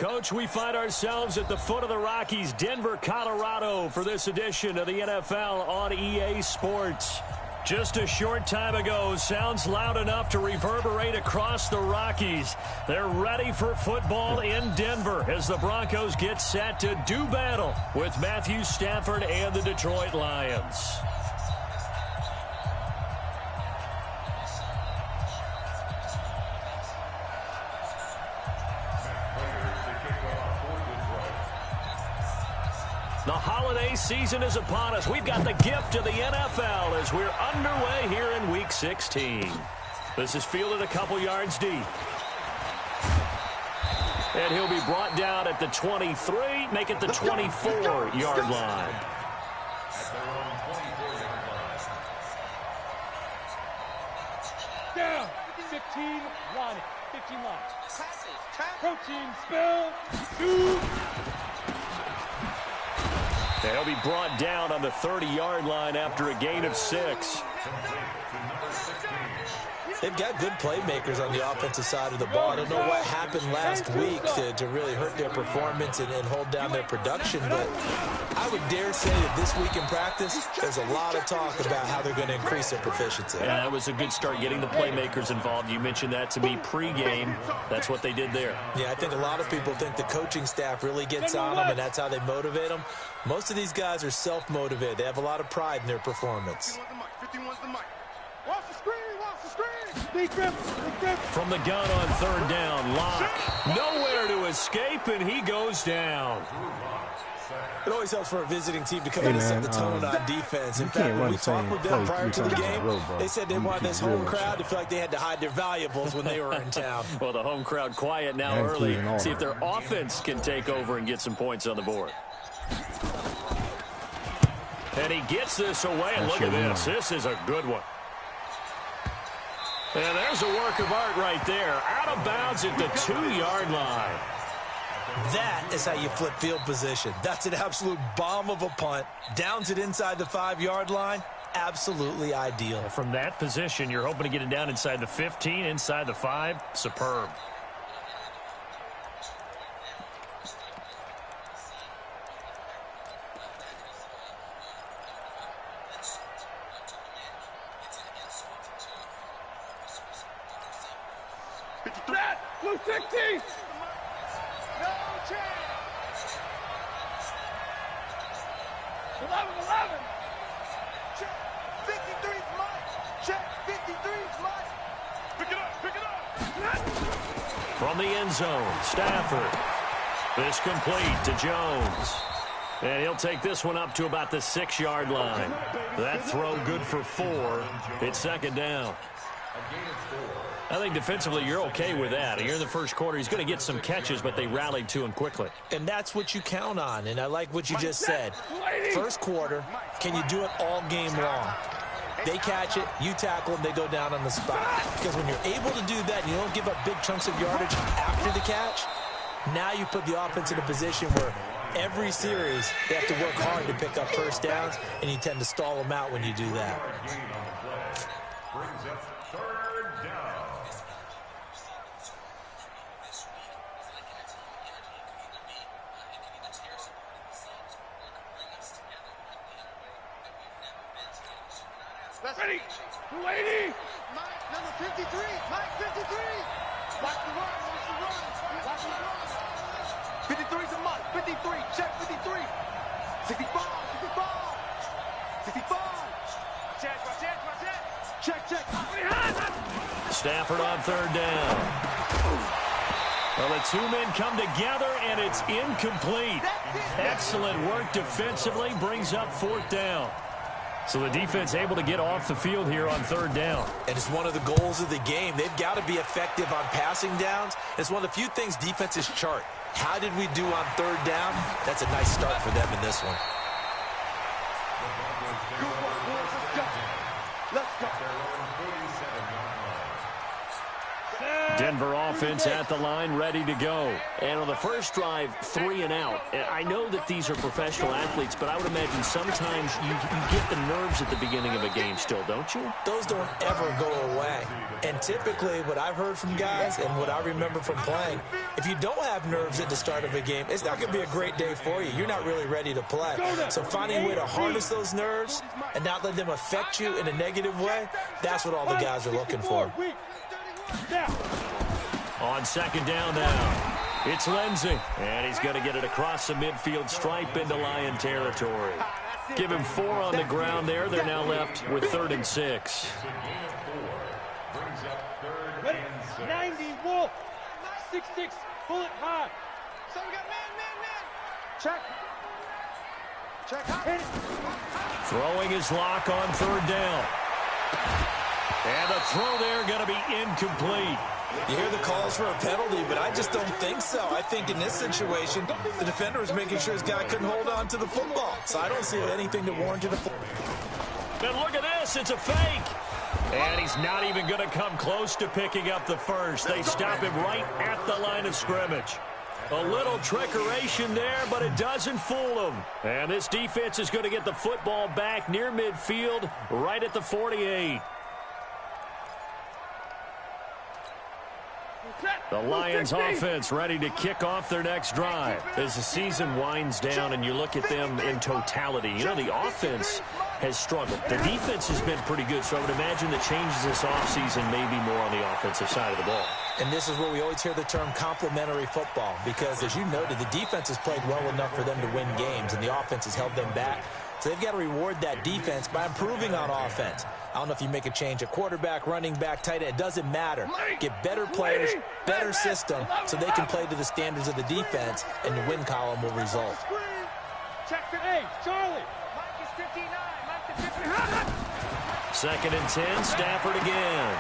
Coach, we find ourselves at the foot of the Rockies, Denver, Colorado, for this edition of the NFL on EA Sports. Just a short time ago, sounds loud enough to reverberate across the Rockies. They're ready for football in Denver as the Broncos get set to do battle with Matthew Stafford and the Detroit Lions. The holiday season is upon us. We've got the gift of the NFL as we're underway here in Week 16. This is fielded a couple yards deep. And he'll be brought down at the 23, make it the 24-yard line. Down, 15 line, 15 line. Protein spill, 2. They'll be brought down on the 30-yard line after a gain of 6. They've got good playmakers on the offensive side of the ball. I don't know what happened last week to really hurt their performance and hold down their production, but I would dare say that this week in practice, there's a lot of talk about how they're going to increase their proficiency. Yeah, that was a good start, getting the playmakers involved. You mentioned that to me pregame. That's what they did there. Yeah, I think a lot of people think the coaching staff really gets on them, and that's how they motivate them. Most of these guys are self-motivated. They have a lot of pride in their performance. From the gun on third down, Locke. Nowhere to escape, and he goes down. It always helps for a visiting team to come in and set the tone on defense. In fact, when we talked with them prior to the game, they said they wanted this home crowd to feel like they had to hide their valuables when they were in town. Well, the home crowd quiet now early. See if their offense can take over and get some points on the board. And he gets this away, and look at this. This is a good one. And there's a work of art right there. Out of bounds at the 2-yard line. That is how you flip field position. That's an absolute bomb of a punt. Downs it inside the 5-yard line. Absolutely ideal. From that position, you're hoping to get it down inside the 15, inside the 5. Superb. Blue 60! No chance! 11. Check. 53's mine. Check. 53's mine. Pick it up. From the end zone, Stafford. This complete to Jones. And he'll take this one up to about the 6-yard line. That throw good for 4. It's second down. I think defensively you're okay with that. Here in the first quarter, he's going to get some catches, but they rallied to him quickly. And that's what you count on, and I like what you just said. First quarter, can you do it all game long? They catch it, you tackle them, they go down on the spot. Because when you're able to do that, and you don't give up big chunks of yardage after the catch, now you put the offense in a position where every series they have to work hard to pick up first downs, and you tend to stall them out when you do that. Brings up third down. Ready! 280! Mike, number 53! Mike, 53! Watch the run! Watch the run! Watch the run! 53's a Mike! 53! Check 53! 65! 65! 65! Check! Stafford on third down. Well, the two men come together, and it's incomplete. Excellent work defensively, brings up fourth down. So the defense able to get off the field here on third down. And it's one of the goals of the game. They've got to be effective on passing downs. It's one of the few things defenses chart. How did we do on third down? That's a nice start for them in this one. Let's go! Denver offense at the line, ready to go. And on the first drive, 3 and out. I know that these are professional athletes, but I would imagine sometimes you get the nerves at the beginning of a game still, don't you? Those don't ever go away. And typically, what I've heard from guys and what I remember from playing, if you don't have nerves at the start of a game, it's not going to be a great day for you. You're not really ready to play. So finding a way to harness those nerves and not let them affect you in a negative way, that's what all the guys are looking for. On second down now, it's Lindsey, and he's going to get it across the midfield stripe into Lion territory. Give him 4 on the ground there. They're now left with 3rd and 6. 90 Wolf, 6'6", bullet high. So we got man. Check. Throwing his lock on third down. And the throw there going to be incomplete. You hear the calls for a penalty, but I just don't think so. I think in this situation, the defender was making sure his guy couldn't hold on to the football. So I don't see anything to warrant it. And look at this, it's a fake. And he's not even going to come close to picking up the first. They stop him right at the line of scrimmage. A little trickeration there, but it doesn't fool him. And this defense is going to get the football back near midfield, right at the 48. The Lions offense ready to kick off their next drive. As the season winds down and you look at them in totality, you know, the offense has struggled. The defense has been pretty good, so I would imagine the changes this offseason may be more on the offensive side of the ball. And this is where we always hear the term complementary football, because as you noted, the defense has played well enough for them to win games, and the offense has held them back. So they've got to reward that defense by improving on offense. I don't know if you make a change at quarterback, running back, tight end. It doesn't matter. Get better players, better system, so they can play to the standards of the defense, and the win column will result. Check for A, Charlie. Mike is 59. Mike is 59. 2nd and 10, Stafford again.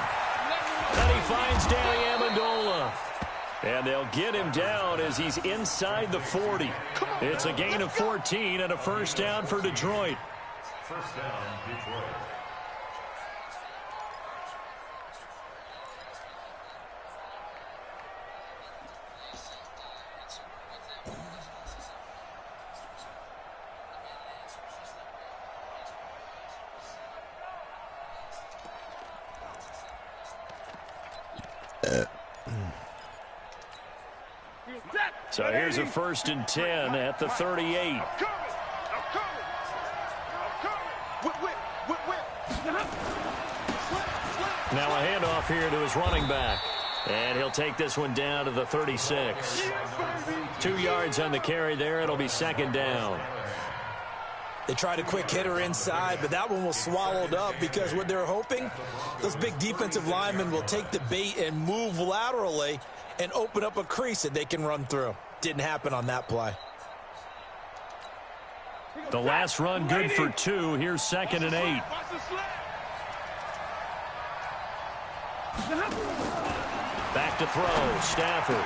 And he finds Danny Amendola. And they'll get him down as he's inside the 40. It's a gain of 14 and a first down for Detroit. First down, Detroit. So here's a 1st and 10 at the 38. Now a handoff here to his running back. And he'll take this one down to the 36. 2 yards on the carry there. It'll be 2nd down. They tried a quick hitter inside, but that one was swallowed up because what they're hoping, those big defensive linemen will take the bait and move laterally and open up a crease that they can run through. Didn't happen on that play. The last run good for 2. Here's 2nd and 8. Back to throw. Stafford.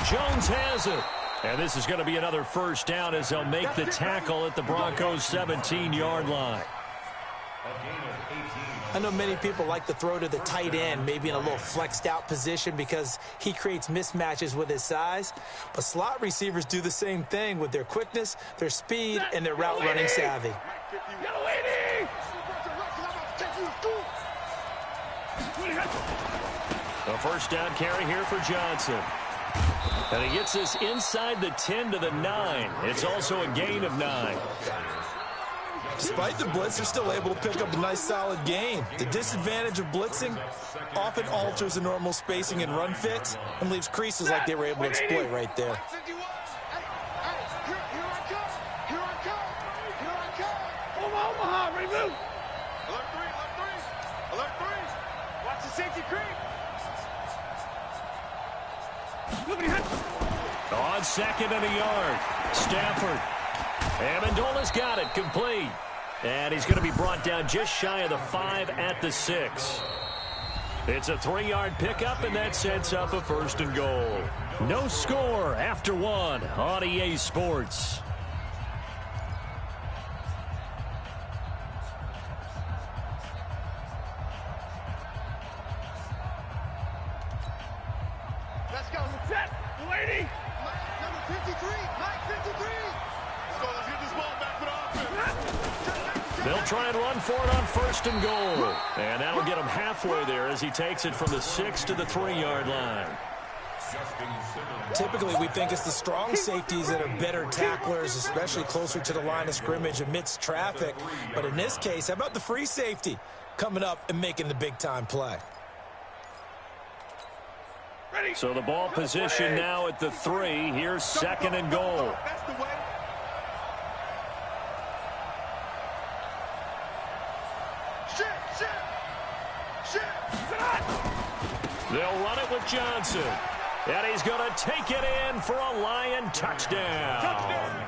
Jones has it. And this is going to be another first down as they'll make the tackle at the Broncos' 17-yard line. I know many people like to throw to the tight end, maybe in a little flexed out position because he creates mismatches with his size. But slot receivers do the same thing with their quickness, their speed, and their route running savvy. A first down carry here for Johnson. And he gets this inside the 10 to the 9. It's also a gain of 9. Despite the blitz, they're still able to pick up a nice, solid gain. The disadvantage of blitzing often alters the normal spacing and run fits and leaves creases like they were able to exploit right there. Omaha, ready, move. Alert 3, alert 3. Alert 3. Watch the safety creep. On 2nd and a yard. Stafford. Amendola's got it. Complete. And he's going to be brought down just shy of the 5 at the 6. It's a 3-yard pickup, and that sets up a 1st and goal. No score after 1 on EA Sports. Let's go. Set. Lady. Number 53. Mike 53. Let's go. Let's get this ball back for the offense. They'll try and run for it on 1st and goal. And that'll get him halfway there as he takes it from the 6 to the 3-yard line. Typically, we think it's the strong safeties that are better tacklers, especially closer to the line of scrimmage amidst traffic. But in this case, how about the free safety coming up and making the big-time play? So the ball position now at the 3. Here's 2nd and goal. That's the way. They'll run it with Johnson. And he's going to take it in for a Lion touchdown.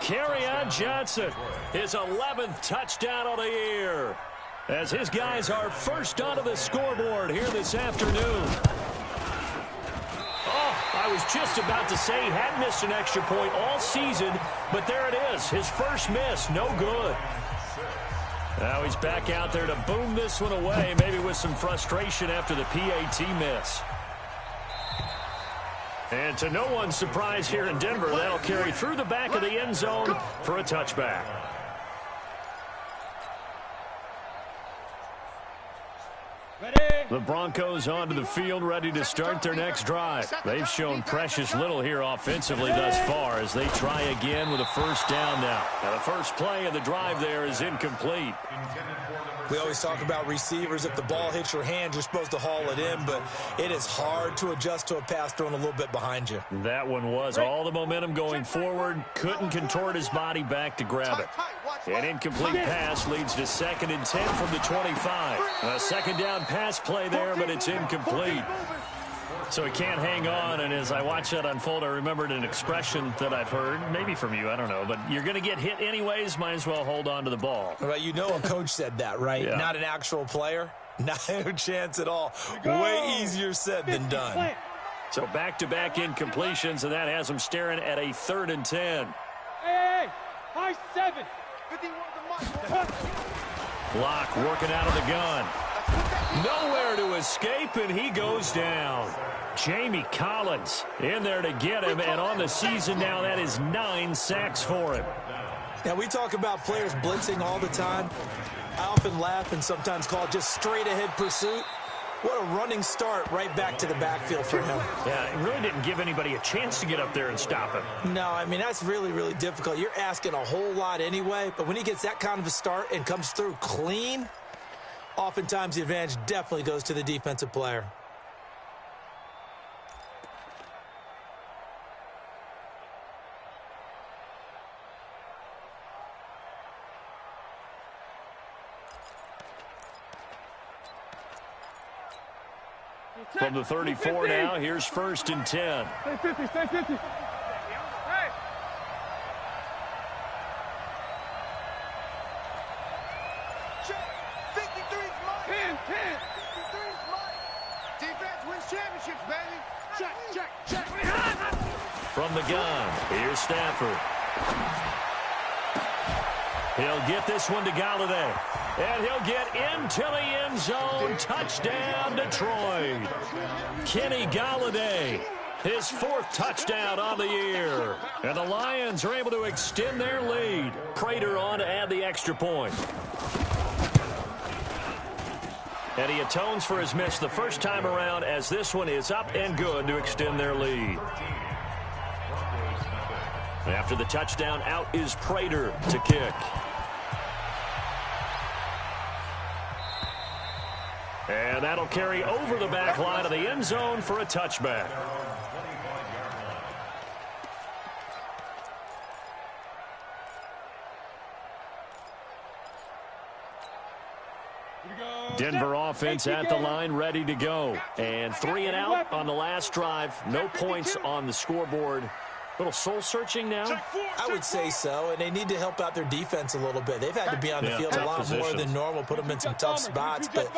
Kerryon Johnson, his 11th touchdown of the year, as his guys are first onto the scoreboard here this afternoon. I was just about to say he had missed an extra point all season, but there it is. His first miss, no good. Now he's back out there to boom this one away, maybe with some frustration after the PAT miss. And to no one's surprise here in Denver, that'll carry through the back of the end zone for a touchback. Ready. The Broncos onto the field, ready to start their next drive. They've shown precious little here offensively thus far as they try again with a first down now. Now the first play of the drive there is incomplete. We always talk about receivers. If the ball hits your hand, you're supposed to haul it in, but it is hard to adjust to a pass thrown a little bit behind you. That one was all the momentum going forward. Couldn't contort his body back to grab it. An incomplete pass leads to 2nd and 10 from the 25. A second down pass play there, but it's incomplete. So he can't hang on, and as I watch that unfold, I remembered an expression that I've heard, maybe from you, I don't know, but you're going to get hit anyways, might as well hold on to the ball. Well, you know a coach said that, right? Yeah. Not an actual player. No chance at all. Way easier said than done. So back-to-back incompletions, and that has him staring at a 3rd and 10. Hey, high 7. Block working out of the gun. Nowhere to escape, and he goes down. Jamie Collins in there to get him, and on the season now, that is 9 sacks for him. Now, we talk about players blitzing all the time. I often laugh and sometimes call it just straight-ahead pursuit. What a running start right back to the backfield for him. Yeah, it really didn't give anybody a chance to get up there and stop him. No, I mean, that's really, really difficult. You're asking a whole lot anyway, but when he gets that kind of a start and comes through clean, oftentimes the advantage definitely goes to the defensive player. From the 34 now, here's 1st and 10. Stay 50, stay 50. Hey. Check. 53's mine. 10. 53's mine. Defense wins championships, baby. Check. From the gun, here's Stafford. He'll get this one to Galladay. And he'll get into the end zone. Touchdown, Detroit. Kenny Galladay, his 4th touchdown on the year. And the Lions are able to extend their lead. Prater on to add the extra point. And he atones for his miss the first time around, as this one is up and good to extend their lead. After the touchdown, out is Prater to kick. And that'll carry over the back line of the end zone for a touchback. Denver offense at the line, ready to go. And 3 and out on the last drive. No points on the scoreboard. A little soul-searching now? I would say so, and they need to help out their defense a little bit. They've had to be on the field a lot more than normal, put them in some tough spots. But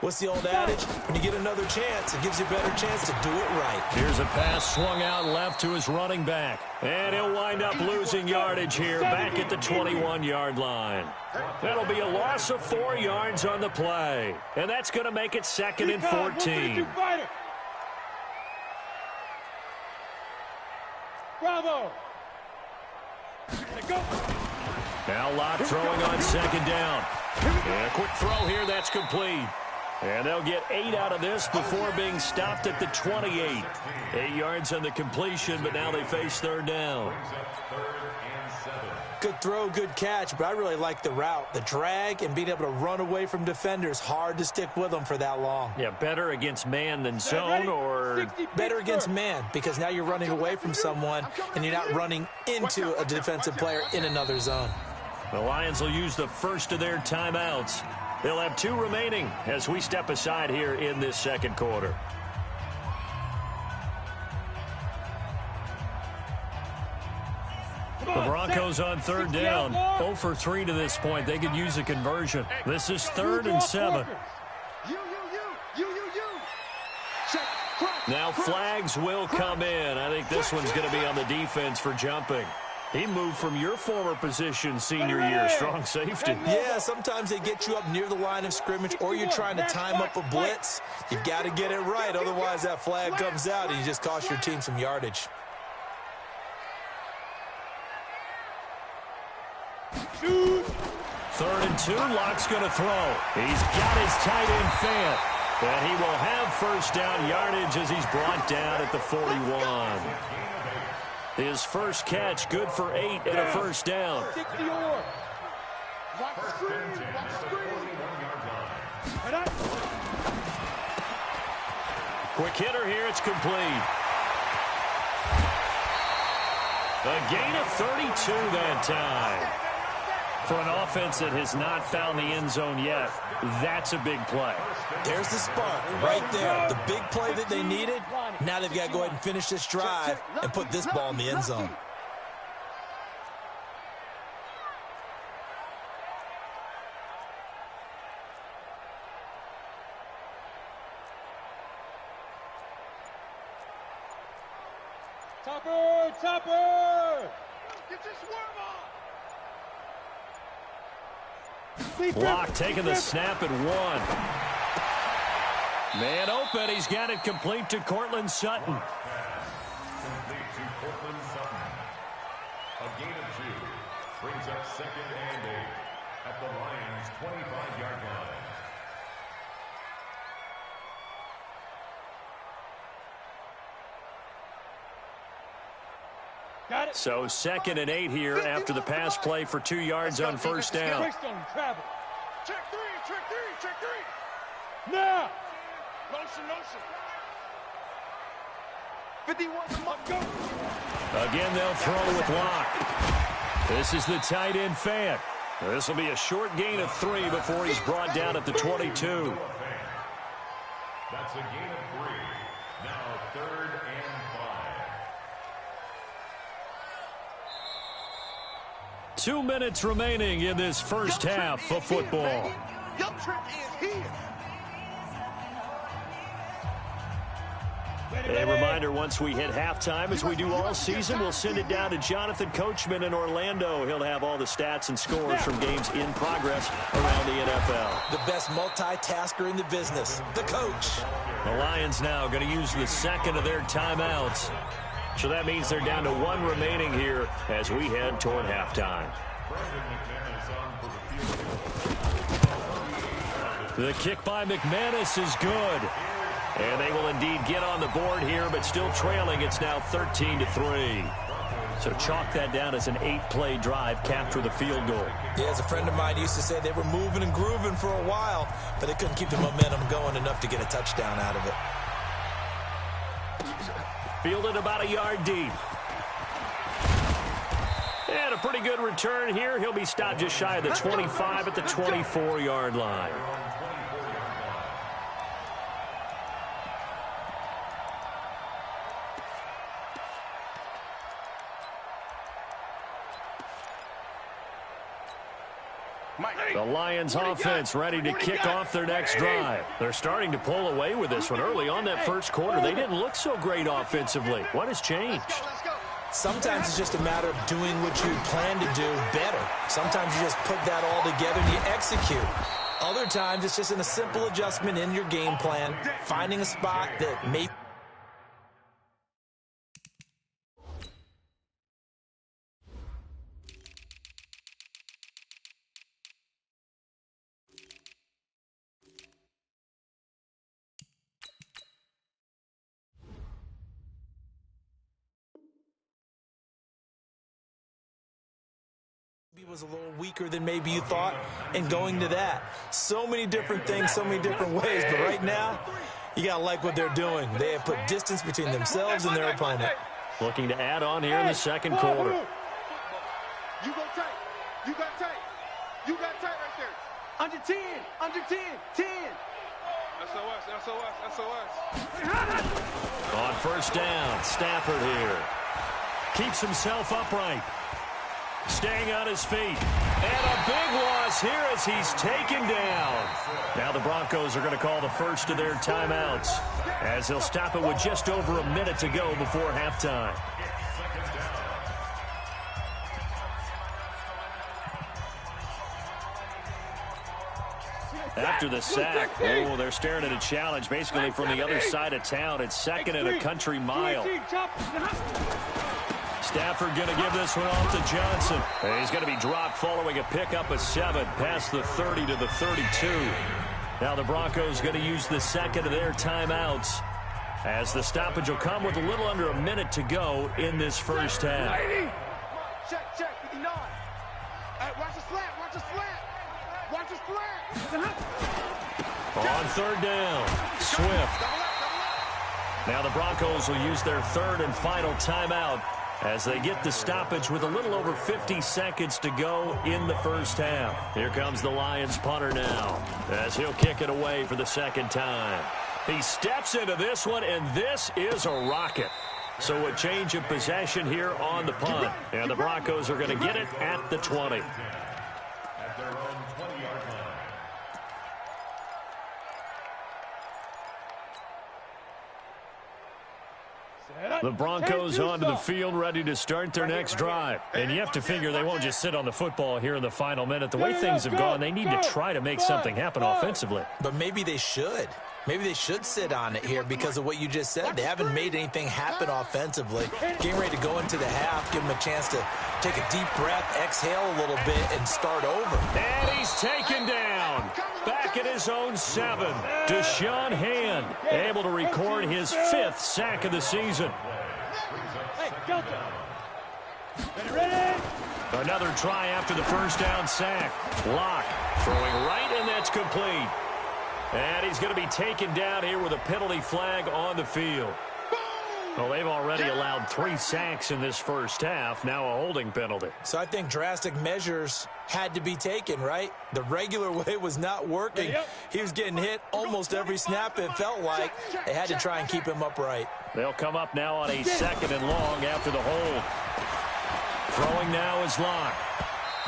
what's the old adage? When you get another chance, it gives you a better chance to do it right. Here's a pass swung out left to his running back. And he'll wind up losing yardage here back at the 21-yard line. That'll be a loss of 4 yards on the play. And that's going to make it 2nd and 14. Bravo. Go. Now Locke throwing on 2nd down. And a quick throw here, that's complete. And they'll get 8 out of this before being stopped at the 28. 8 yards on the completion, but now they face 3rd down. Good throw, good catch, but I really like the route. The drag and being able to run away from defenders, hard to stick with them for that long. Yeah, better against man than zone, or better against man, because now you're running away from someone and you're not running into a defensive player in another zone. The Lions will use the first of their timeouts. They'll have 2 remaining as we step aside here in this 2nd quarter. The Broncos on 3rd down. 0 for 3 to this point. They could use a conversion. This is 3rd and 7. Now flags will come in. I think this one's going to be on the defense for jumping. He moved from your former position senior year, strong safety. Yeah, sometimes they get you up near the line of scrimmage, or you're trying to time up a blitz. You've got to get it right, otherwise that flag comes out and you just cost your team some yardage. 3rd and 2, Locke's going to throw. He's got his tight end Fant. And he will have first down yardage as he's brought down at the 41. His first catch, good for 8 and a first down. Quick hitter here, it's complete. A gain of 32 that time. For an offense that has not found the end zone yet, that's a big play. There's the spark right there. The big play that they needed. Now they've got to go ahead and finish this drive and put this ball in the end zone. Topper! Get your swerve on! Block taking the snap at 1. Man open. He's got it complete to Cortland Sutton. Complete to Cortland Sutton. A gain of 2 brings up 2nd and 8 at the Lions' 25-yard line. Got it. So 2nd and 8 here after the pass play for 2 yards on first down. Check 3, check 3, check 3. Now. Motion. 51, go. Again, they'll throw with Locke. This is the tight end Fant. This will be a short gain of 3 before he's brought down at the 22. That's a gain of 3. Now 3rd and 5. 2 minutes remaining in this first half of football. Your trip is here. A reminder, once we hit halftime, as we do all season, we'll send it down to Jonathan Coachman in Orlando. He'll have all the stats and scores from games in progress around the NFL. The best multitasker in the business, the coach. The Lions now going to use the second of their timeouts. So that means they're down to 1 remaining here as we head toward halftime. The kick by McManus is good. And they will indeed get on the board here, but still trailing. It's now 13-3. So chalk that down as an 8-play drive, capture the field goal. Yeah, as a friend of mine used to say, they were moving and grooving for a while, but they couldn't keep the momentum going enough to get a touchdown out of it. Fielded about a yard deep. And a pretty good return here. He'll be stopped just shy of the 25 at the 24-yard line. The Lions offense ready to kick off their next drive. They're starting to pull away with this one. Early on that first quarter, they didn't look so great offensively. What has changed? Sometimes it's just a matter of doing what you plan to do better. Sometimes you just put that all together and you execute. Other times it's just in a simple adjustment in your game plan, finding a spot that may... was a little weaker than maybe you thought, and going to that. So many different things, so many different ways, but right now, you got to like what they're doing. They have put distance between themselves and their opponent. Looking to add on here in the second quarter. You go tight. You got tight. You got tight right there. Under 10. Under 10. 10. SOS. On first down, Stafford here. Keeps himself upright. Staying on his feet. And a big loss here as he's taken down. Now the Broncos are going to call the first of their timeouts as they'll stop it with just over a minute to go before halftime. After the sack, they're staring at a challenge basically from the other side of town. It's second and a country mile. Stafford going to give this one off to Johnson. And he's going to be dropped following a pickup of 7 past the 30 to the 32. Now the Broncos going to use the second of their timeouts, as the stoppage will come with a little under a minute to go in this first half. Check, 59. Watch the slant, watch the slant. Watch the slant. On third down, Swift. Now the Broncos will use their third and final timeout as they get the stoppage with a little over 50 seconds to go in the first half. Here comes the Lions punter now, as he'll kick it away for the second time. He steps into this one, and this is a rocket. So a change of possession here on the punt. And the Broncos are going to get it at the 20. At their own 20-yard line. The Broncos onto the field, ready to start their next drive. And you have to figure they won't just sit on the football here in the final minute. The way things have gone, they need to try to make something happen offensively. But maybe they should. Maybe they should sit on it here because of what you just said. They haven't made anything happen offensively. Getting ready to go into the half, give them a chance to take a deep breath, exhale a little bit, and start over. And he's taken down. Back at his own 7. Deshaun Hand able to record his 5th sack of the season. Another try after the first down sack. Locke throwing right, and that's complete. And he's going to be taken down here with a penalty flag on the field. Well, they've already allowed 3 sacks in this first half. Now a holding penalty. So I think drastic measures had to be taken, right? The regular way was not working. He was getting hit almost every snap, it felt like. They had to try and keep him upright. They'll come up now on a 2nd and long after the hold. Throwing now is Locke.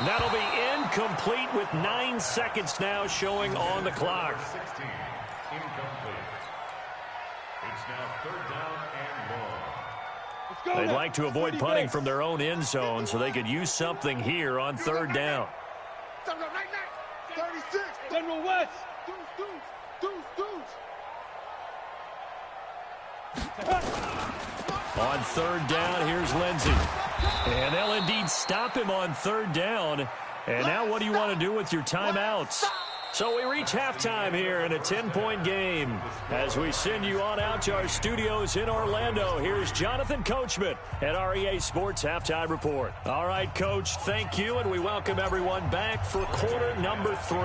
That'll be incomplete with 9 seconds now showing on the clock. 16, incomplete. It's now third down and long. They'd like to avoid punting from their own end zone so they could use something here on third down. 36. General West. On third down, here's Lindsey. And they'll indeed stop him on third down. And now what do you want to do with your timeouts? So we reach halftime here in a 10-point game. As we send you on out to our studios in Orlando, here's Jonathan Coachman at our EA Sports Halftime Report. All right, Coach, thank you, and we welcome everyone back for quarter number 3.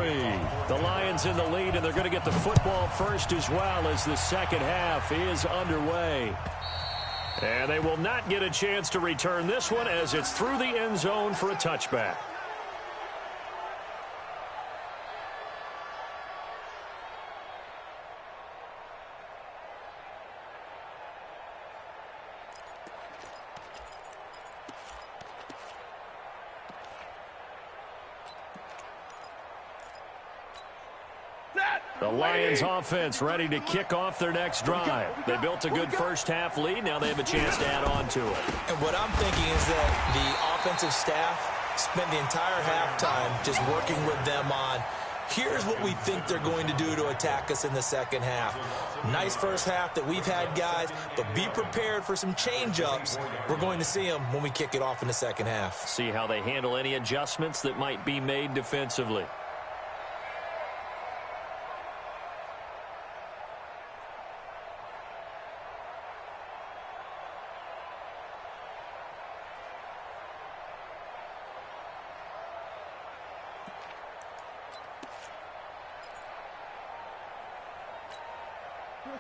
The Lions in the lead, and they're going to get the football first as well as the second half is underway. And they will not get a chance to return this one as it's through the end zone for a touchback. The Lions offense ready to kick off their next drive. They built a good first half lead. Now they have a chance to add on to it. And what I'm thinking is that the offensive staff spent the entire halftime just working with them on, here's what we think they're going to do to attack us in the second half. Nice first half that we've had, guys, but be prepared for some change-ups. We're going to see them when we kick it off in the second half. See how they handle any adjustments that might be made defensively.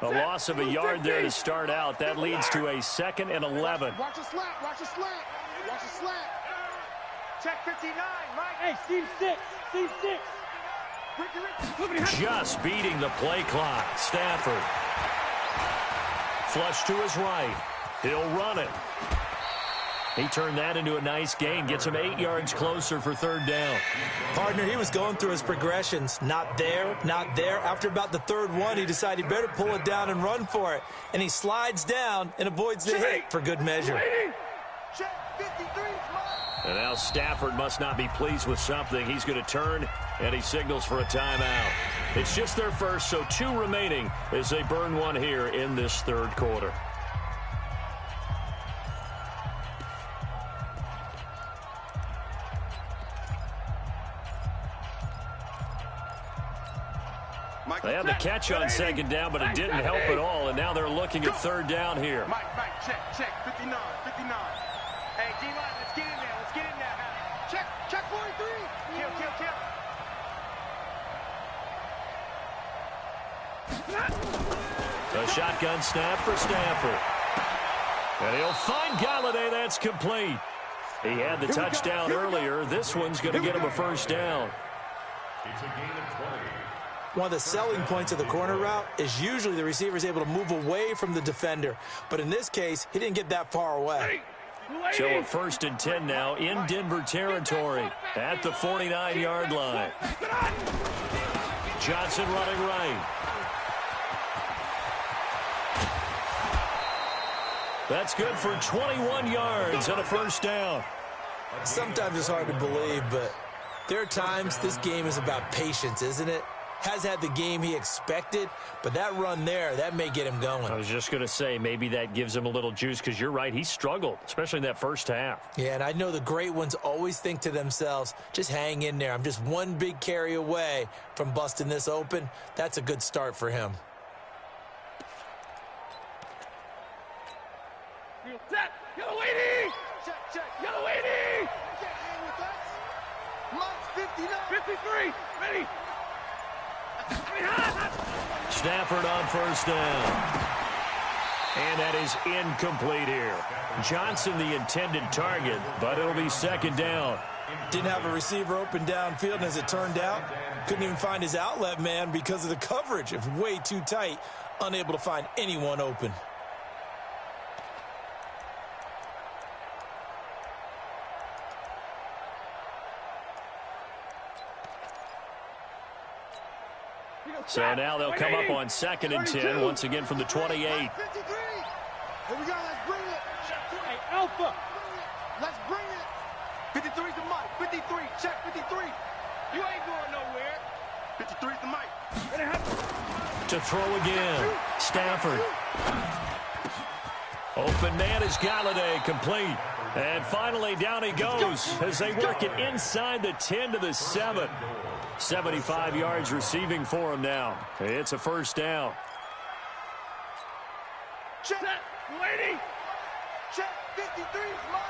A loss of a yard there to start out. That leads to a 2nd and 11. Watch the slant. Watch the slant. Watch the slant. Check 59, Mike. Hey, C6. Just beating the play clock. Stafford. Flush to his right. He'll run it. He turned that into a nice gain. Gets him 8 yards closer for third down. Partner, he was going through his progressions. Not there, not there. After about the third one, he decided he better pull it down and run for it. And he slides down and avoids the hit for good measure. And now Stafford must not be pleased with something. He's going to turn, and he signals for a timeout. It's just their first, so 2 remaining as they burn one here in this third quarter. had the catch on second down, but it didn't help at all, and now they're looking at third down here. Mike, check, 59. Hey, D-line, let's get in there, Check 43. A shotgun snap for Stafford. And he'll find Galladay. That's complete. He had the touchdown earlier. This one's going to get him a first down. It's a gain of 20. One of the selling points of the corner route is usually the receiver is able to move away from the defender. But in this case, he didn't get that far away. So a 1st and 10 now in Denver territory at the 49-yard line. Johnson running right. That's good for 21 yards and a first down. Sometimes it's hard to believe, but there are times this game is about patience, isn't it? Has had the game he expected, but that run there, that may get him going. I was just going to say, maybe that gives him a little juice, because you're right, he struggled, especially in that first half. Yeah, and I know the great ones always think to themselves, just hang in there. I'm just one big carry away from busting this open. That's a good start for him. Yellow 80! Check. Yellow 80! Mike's 59. 53. Ready? Stafford on first down. And that is incomplete here. Johnson the intended target, but it'll be second down. Didn't have a receiver open downfield, and as it turned out, couldn't even find his outlet man because of the coverage. It's way too tight, unable to find anyone open. So now they'll come up on 2nd and 10, once again from the 28. 53. Here we go, let's bring it. Hey, Alpha. Let's bring it. 53's the Mike. 53, check 53. You ain't going nowhere. 53's the Mike. To throw again, Stafford. Open man is Galladay, complete. And finally down he goes as they work it inside the 10 to the 7. 75 yards receiving for him now. It's a first down. Check, lady. Check, 53 is Mike.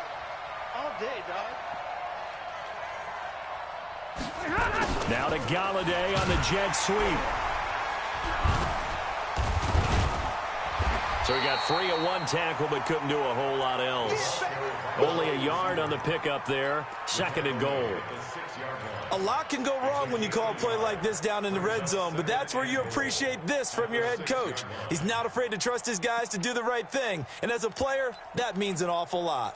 All day, dog. Now to Galladay on the jet sweep. So he got free of one tackle, but couldn't do a whole lot else. Only a yard on the pickup there. 2nd and goal. A lot can go wrong when you call a play like this down in the red zone, but that's where you appreciate this from your head coach. He's not afraid to trust his guys to do the right thing, and as a player, that means an awful lot.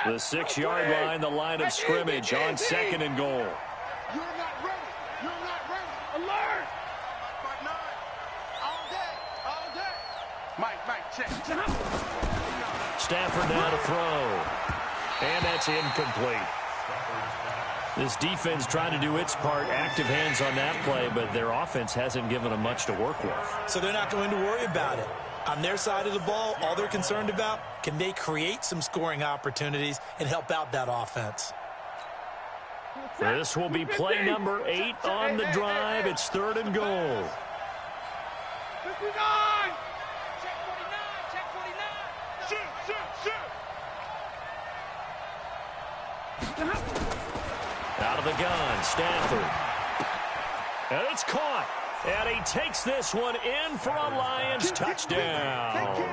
The 6-yard line, the line of scrimmage on 2nd and goal. You're not ready. You're not ready. Alert. All day. Mike, check. Stafford now to throw. And that's incomplete. This defense trying to do its part, active hands on that play, but their offense hasn't given them much to work with. So they're not going to worry about it. On their side of the ball, all they're concerned about, can they create some scoring opportunities and help out that offense? This will be play number 8 on the drive. It's 3rd and goal. 59. Check 49. Shoot. Out of the gun, Stafford. And it's caught. And he takes this one in for a Lions touchdown.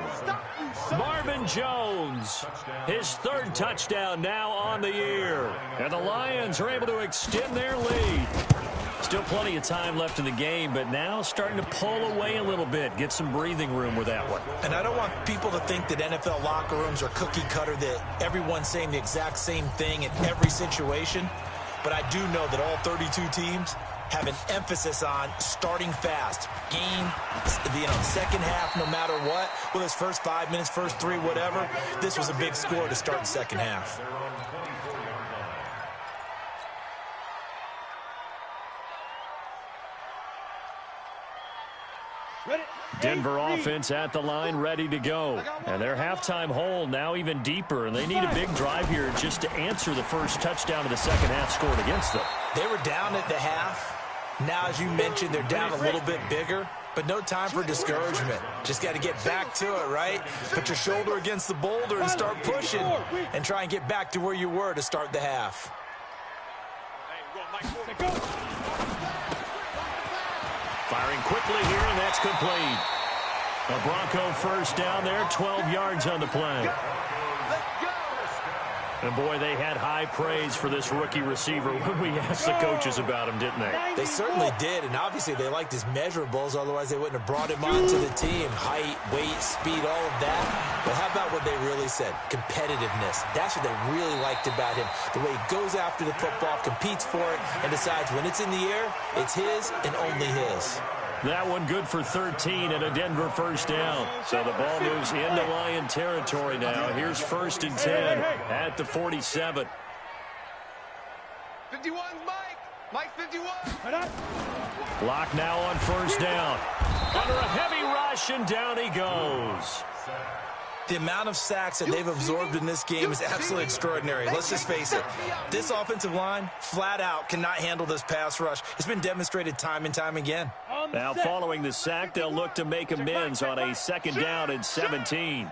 Marvin Jones, his 3rd touchdown now on the year. And the Lions are able to extend their lead. Still plenty of time left in the game, but now starting to pull away a little bit, get some breathing room with that one. And I don't want people to think that NFL locker rooms are cookie cutter, that everyone's saying the exact same thing in every situation. But I do know that all 32 teams have an emphasis on starting fast. Game, second half, no matter what. Whether it's first 5 minutes, first 3, whatever. This was a big score to start the second half. Denver offense at the line, ready to go. And their halftime hole now even deeper, and they need a big drive here just to answer the first touchdown of the second half scored against them. They were down at the half, Now, as you mentioned, they're down a little bit bigger, but no time for discouragement. Just got to get back to it, right? Put your shoulder against the boulder and start pushing and try and get back to where you were to start the half. Firing quickly here, and that's complete. A Bronco first down there, 12 yards on the play. And, boy, they had high praise for this rookie receiver when we asked the coaches about him, didn't they? They certainly did, and obviously they liked his measurables. Otherwise, they wouldn't have brought him onto the team. Height, weight, speed, all of that. But how about what they really said? Competitiveness. That's what they really liked about him. The way he goes after the football, competes for it, and decides when it's in the air, it's his and only his. That one good for 13 and a Denver first down. So the ball moves into Lion territory now. Here's 1st and 10 at the 47. 51, Mike. Mike 51. Lock now on 1st down. Under a heavy rush, and down he goes. The amount of sacks that they've absorbed in this game is absolutely extraordinary. Let's just face it. This offensive line, flat out, cannot handle this pass rush. It's been demonstrated time and time again. Now, following the sack, they'll look to make amends on a 2nd down and 17.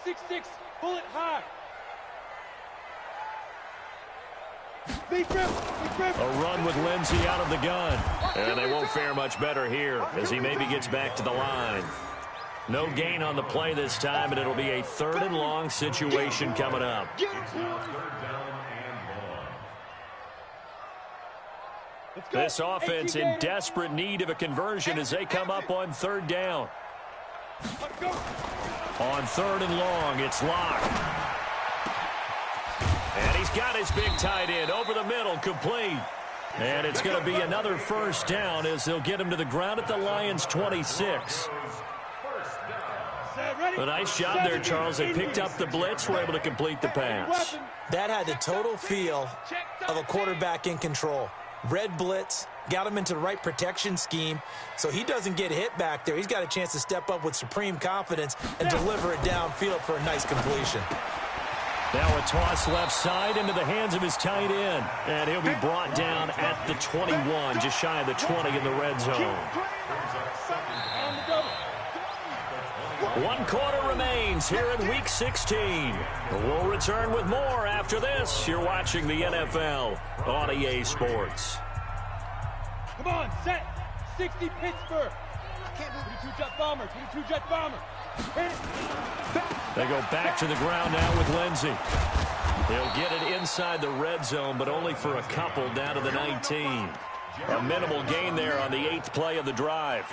6-6, pull it high. A run with Lindsey out of the gun. And they won't fare much better here as he maybe gets back to the line. No gain on the play this time, and it'll be a 3rd and long situation coming up. This offense in desperate need of a conversion as they come up on 3rd down. On 3rd and long, it's Locke. And he's got his big tight end over the middle, complete. And it's going to be another 1st down as they'll get him to the ground at the Lions' 26. A nice job there, Charles. They picked up the blitz, were able to complete the pass. That had the total feel of a quarterback in control. Red blitz, got him into the right protection scheme, so he doesn't get hit back there. He's got a chance to step up with supreme confidence and deliver it downfield for a nice completion. Now a toss left side into the hands of his tight end. And he'll be brought down at the 21, just shy of the 20 in the red zone. 1 quarter remains here in Week 16. We'll return with more after this. You're watching the NFL on EA Sports. Come on, set. 60 Pittsburgh. 22-jet bomber, 22-jet bomber. They go back to the ground now with Lindsey. They'll get it inside the red zone, but only for a couple down to the 19. A minimal gain there on the 8th play of the drive.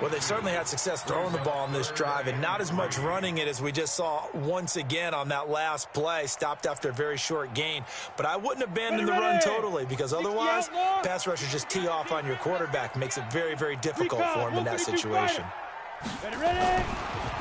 Well, they certainly had success throwing the ball on this drive, and not as much running it as we just saw once again on that last play. Stopped after a very short gain. But I wouldn't abandon the run totally, because otherwise, pass rushers just tee off on your quarterback. Makes it very, very difficult for him in that situation.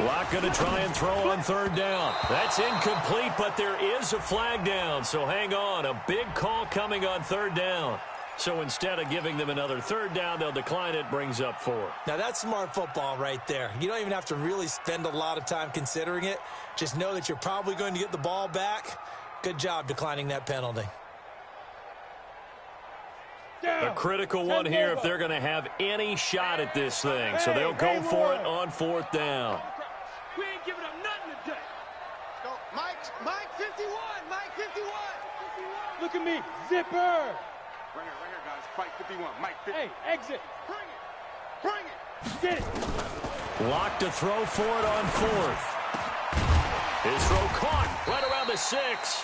Locke going to try and throw on 3rd down. That's incomplete, but there is a flag down, so hang on. A big call coming on 3rd down. So instead of giving them another 3rd down, they'll decline it, brings up 4. Now, that's smart football right there. You don't even have to really spend a lot of time considering it. Just know that you're probably going to get the ball back. Good job declining that penalty. A critical one here if they're going to have any shot at this thing. So they'll go for it on 4th down. We ain't giving up nothing today. Go, Mike 51, Mike 51. Look at me, zipper. Right here, guys. Fight 51. Mike 50. Hey, exit. Bring it. Get it. Locked to throw for it on 4th. His throw caught right around the 6.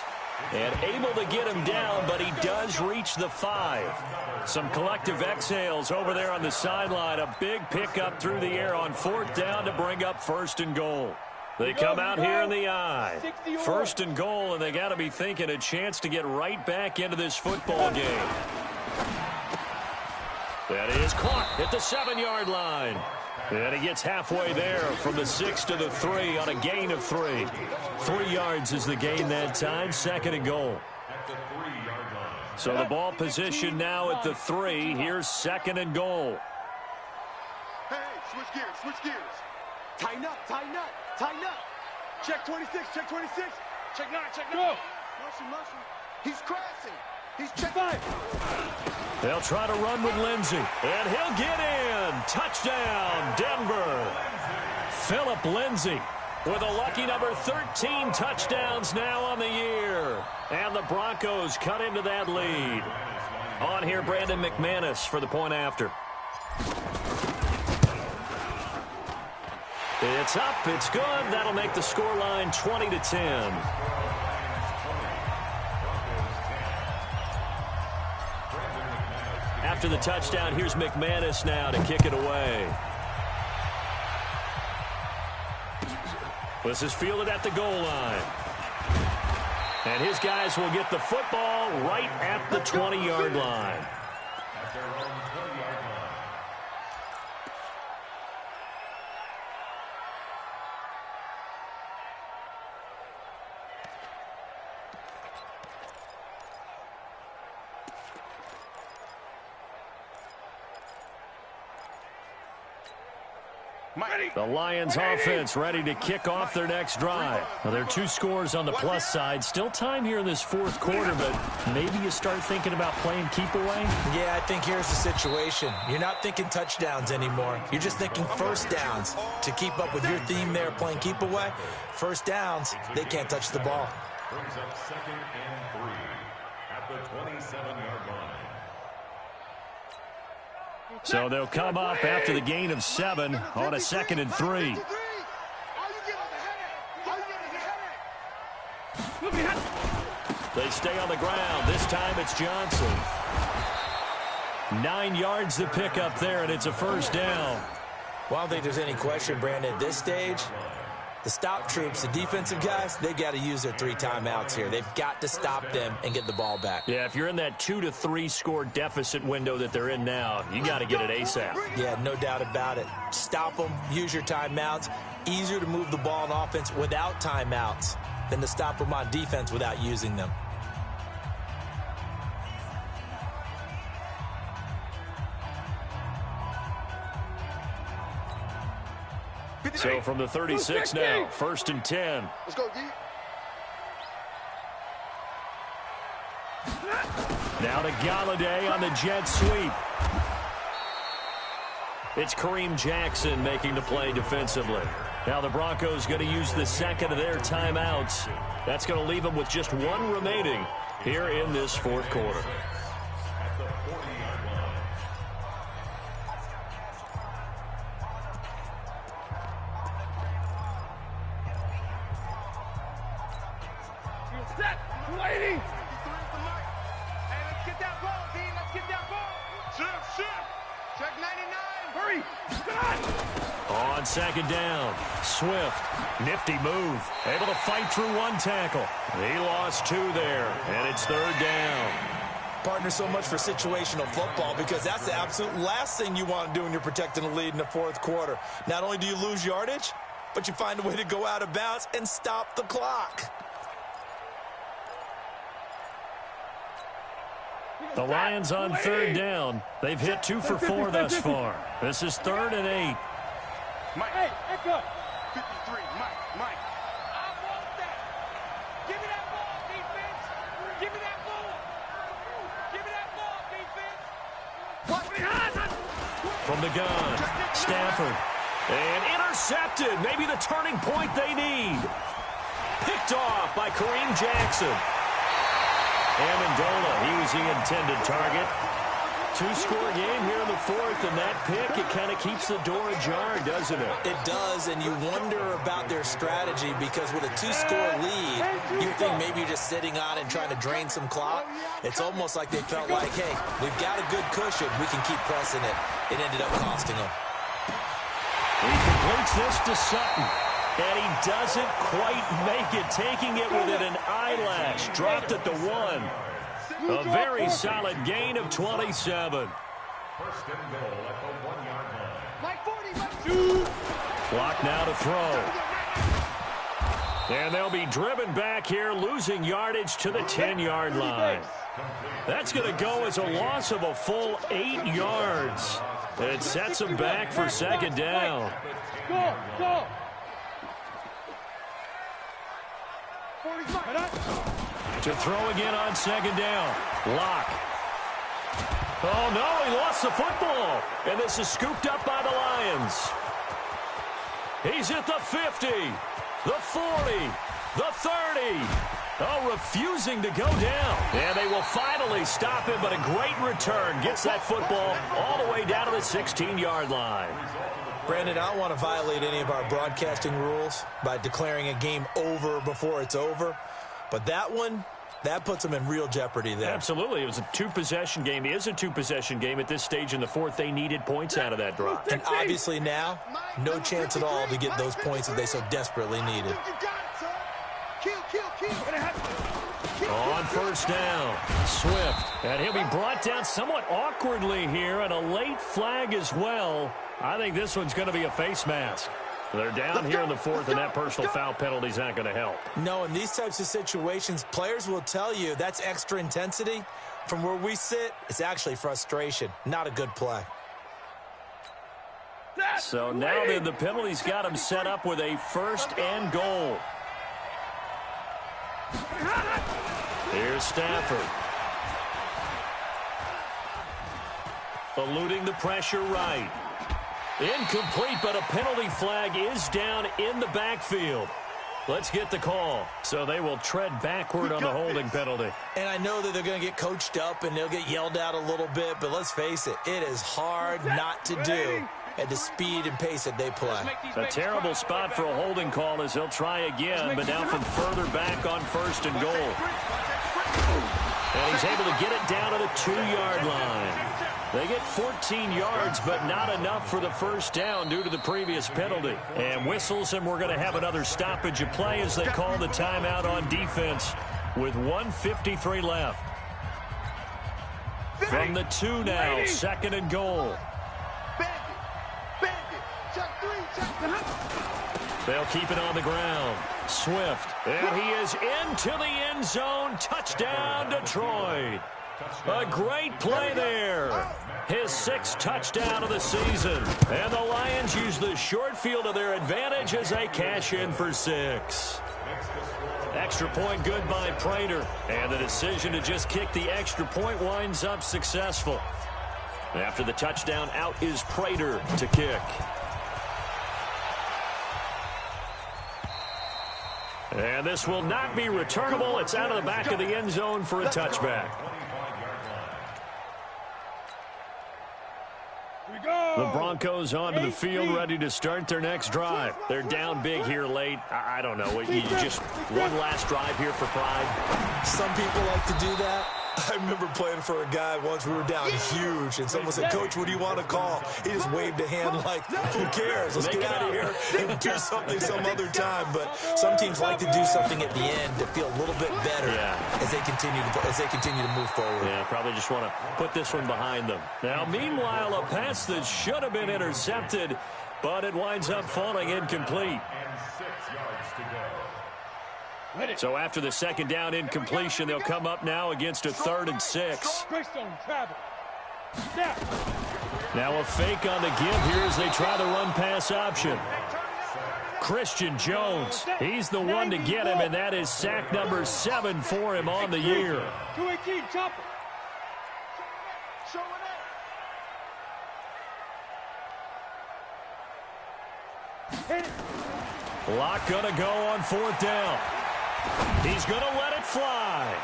And able to get him down, but he does reach the 5. Some collective exhales over there on the sideline. A big pickup through the air on 4th down to bring up 1st and goal. They come out here in the eye. 1st and goal, and they got to be thinking a chance to get right back into this football game. That is caught at the 7-yard line. And he gets halfway there from the 6 to the 3 on a gain of 3. 3 yards is the gain that time, 2nd and goal. So the ball position now at the 3. Here's 2nd and goal. Hey, switch gears. Tighten up. Check 26. Check 9. Go. Motion. He's crashing. He's checked. They'll try to run with Lindsey, and he'll get in. Touchdown, Denver. Phillip Lindsey with a lucky number 13 touchdowns now on the year. And the Broncos cut into that lead. On here, Brandon McManus for the point after. It's up, it's good. That'll make the scoreline 20-10. After the touchdown, here's McManus now to kick it away. This is fielded at the goal line. And his guys will get the football right at the 20-yard line. The Lions offense ready to kick off their next drive. Now, there are 2 scores on the plus side. Still time here in this fourth quarter, but maybe you start thinking about playing keep away? Yeah, I think here's the situation. You're not thinking touchdowns anymore. You're just thinking first downs. To keep up with your theme there, playing keep away, first downs, they can't touch the ball. Brings up 2nd and 3 at the 27-yard line. So they'll come up after the gain of 7 on a 2nd and 3. They stay on the ground. This time it's Johnson. 9 yards to pick up there, and it's a first down. Well, I don't think there's any question, Brandon, at this stage, the stop troops, the defensive guys, they got to use their 3 timeouts here. They've got to stop them and get the ball back. Yeah, if you're in that 2 to 3 score deficit window that they're in now, you got to get it ASAP. Yeah, no doubt about it. Stop them, use your timeouts. Easier to move the ball on offense without timeouts than to stop them on defense without using them. So from the 36 now, 1st and 10. Let's go, D. Now to Galladay on the jet sweep. It's Kareem Jackson making the play defensively. Now the Broncos going to use the 2nd of their timeouts. That's going to leave them with just 1 remaining here in this fourth quarter. On 2nd down, Swift, nifty move, able to fight through 1 tackle. He lost 2 there, and it's 3rd down. Partner, so much for situational football because that's the absolute last thing you want to do when you're protecting a lead in the fourth quarter. Not only do you lose yardage, but you find a way to go out of bounds and stop the clock. The Lions on 3rd down. They've hit 2 for 4 thus far. This is 3rd and 8. Mike. Hey, echo. 53, Mike. I want that. Give me that ball, defense. Give me that ball. Give me that ball, defense. From the gun, Stafford. And intercepted. Maybe the turning point they need. Picked off by Kareem Jackson. Amendola, he was the intended target. 2-score game here in the fourth, and that pick, it kind of keeps the door ajar, doesn't it? It does, and you wonder about their strategy because with a 2-score lead, you think maybe you're just sitting on it and trying to drain some clock. It's almost like they felt like, hey, we've got a good cushion. We can keep pressing it. It ended up costing them. He completes this to Sutton, and he doesn't quite make it, taking it within an eyelash. Dropped at the 1. A very solid gain of 27. 1st and goal at the 1-yard line. Mike 40, Mike 2. Clock now to throw. And they'll be driven back here, losing yardage to the 10-yard line. That's going to go as a loss of a full 8 yards. It sets them back for 2nd down. Go. To throw again on second down. Lock. Oh, no, he lost the football. And this is scooped up by the Lions. He's at the 50, the 40, the 30. Oh, refusing to go down. And they will finally stop him, but a great return. Gets that football all the way down to the 16-yard line. Brandon, I don't want to violate any of our broadcasting rules by declaring a game over before it's over. But that one, that puts them in real jeopardy there. Absolutely. It was a two-possession game. It is a two-possession game at this stage in the fourth. They needed points out of that drive. And obviously now, no chance at all to get those points that they so desperately needed. On first down, Swift. And he'll be brought down somewhat awkwardly here, and a late flag as well. I think this one's going to be a face mask. They're down here in the fourth, and that personal foul penalty is not going to help. No, in these types of situations, players will tell you that's extra intensity. From where we sit, it's actually frustration. Not a good play. So now then, the penalty's got him set up with a first and goal. Here's Stafford. Eluding the pressure right. Incomplete, but a penalty flag is down in the backfield. Let's get the call. So they will tread backward on the holding penalty. And I know that they're going to get coached up and they'll get yelled at a little bit, but let's face it, it is hard not to do at the speed and pace that they play. A terrible spot for a holding call as they'll try again, but now from further back on first and goal. And he's able to get it down to the 2-yard line. They get 14 yards, but not enough for the first down due to the previous penalty. And whistles, and we're going to have another stoppage of play as they call the timeout on defense with 1:53 left. From the 2 now, second and goal. They'll keep it on the ground. Swift, and he is into the end zone. Touchdown, Detroit. A great play there. His 6th touchdown of the season. And the Lions use the short field to their advantage as they cash in for 6. Extra point good by Prater. And the decision to just kick the extra point winds up successful. After the touchdown, out is Prater to kick. And this will not be returnable. It's out of the back of the end zone for a touchback. The Broncos onto the field, ready to start their next drive. They're down big here late. I don't know. You just one last drive here for pride. Some people like to do that. I remember playing for a guy once. We were down huge, and someone said, "Coach, what do you want to call?" He just waved a hand like, "Who cares? Let's get out of here and do something some other time." But some teams like to do something at the end to feel a little bit better as they continue to move forward. Yeah, probably just want to put this one behind them. Now, meanwhile, a pass that should have been intercepted, but it winds up falling incomplete. So after the second down incompletion, they'll come up now against a 3rd and 6. Now a fake on the give here as they try the run-pass option. Christian Jones, he's the one to get him, and that is sack number 7 for him on the year. Lock gonna go on 4th down. He's going to let it fly.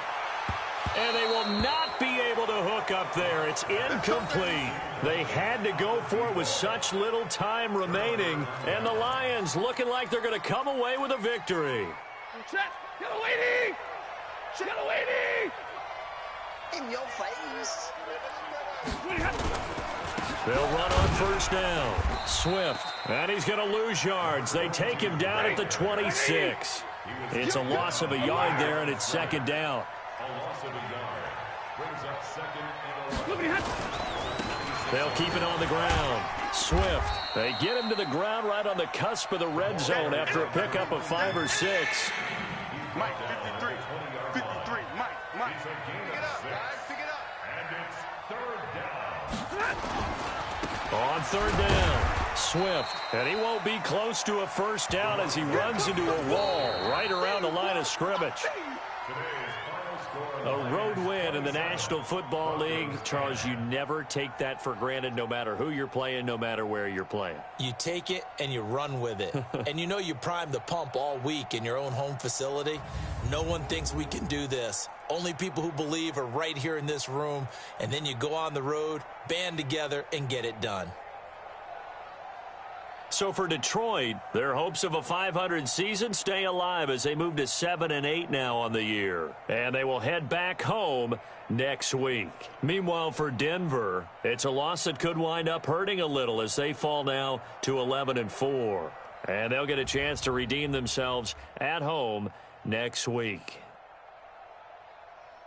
And they will not be able to hook up there. It's incomplete. They had to go for it with such little time remaining. And the Lions looking like they're going to come away with a victory. In your face. They'll run on first down. Swift. And he's going to lose yards. They take him down at the 26. It's a loss of a yard there, and it's second down. A loss of a yard brings up second and 11. They'll keep it on the ground. Swift. They get him to the ground right on the cusp of the red zone after a pickup of 5 or 6. Mike, 53. 53. Mike. Pick it up, guys. Pick it up. And it's 3rd down. On 3rd down. Swift, and he won't be close to a first down as he runs into a wall right around the line of scrimmage. Today's A road win in the National Football League. Charles, you never take that for granted no matter who you're playing, no matter where you're playing. You take it and you run with it. And you know you primed the pump all week in your own home facility. No one thinks we can do this. Only people who believe are right here in this room. And then you go on the road, band together, and get it done. So for Detroit, their hopes of a 500 season stay alive as they move to 7-8 now on the year. And they will head back home next week. Meanwhile, for Denver, it's a loss that could wind up hurting a little as they fall now to 11-4. And they'll get a chance to redeem themselves at home next week.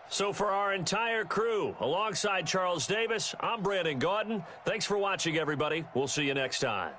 So for our entire crew, alongside Charles Davis, I'm Brandon Gaudin. Thanks for watching, everybody. We'll see you next time.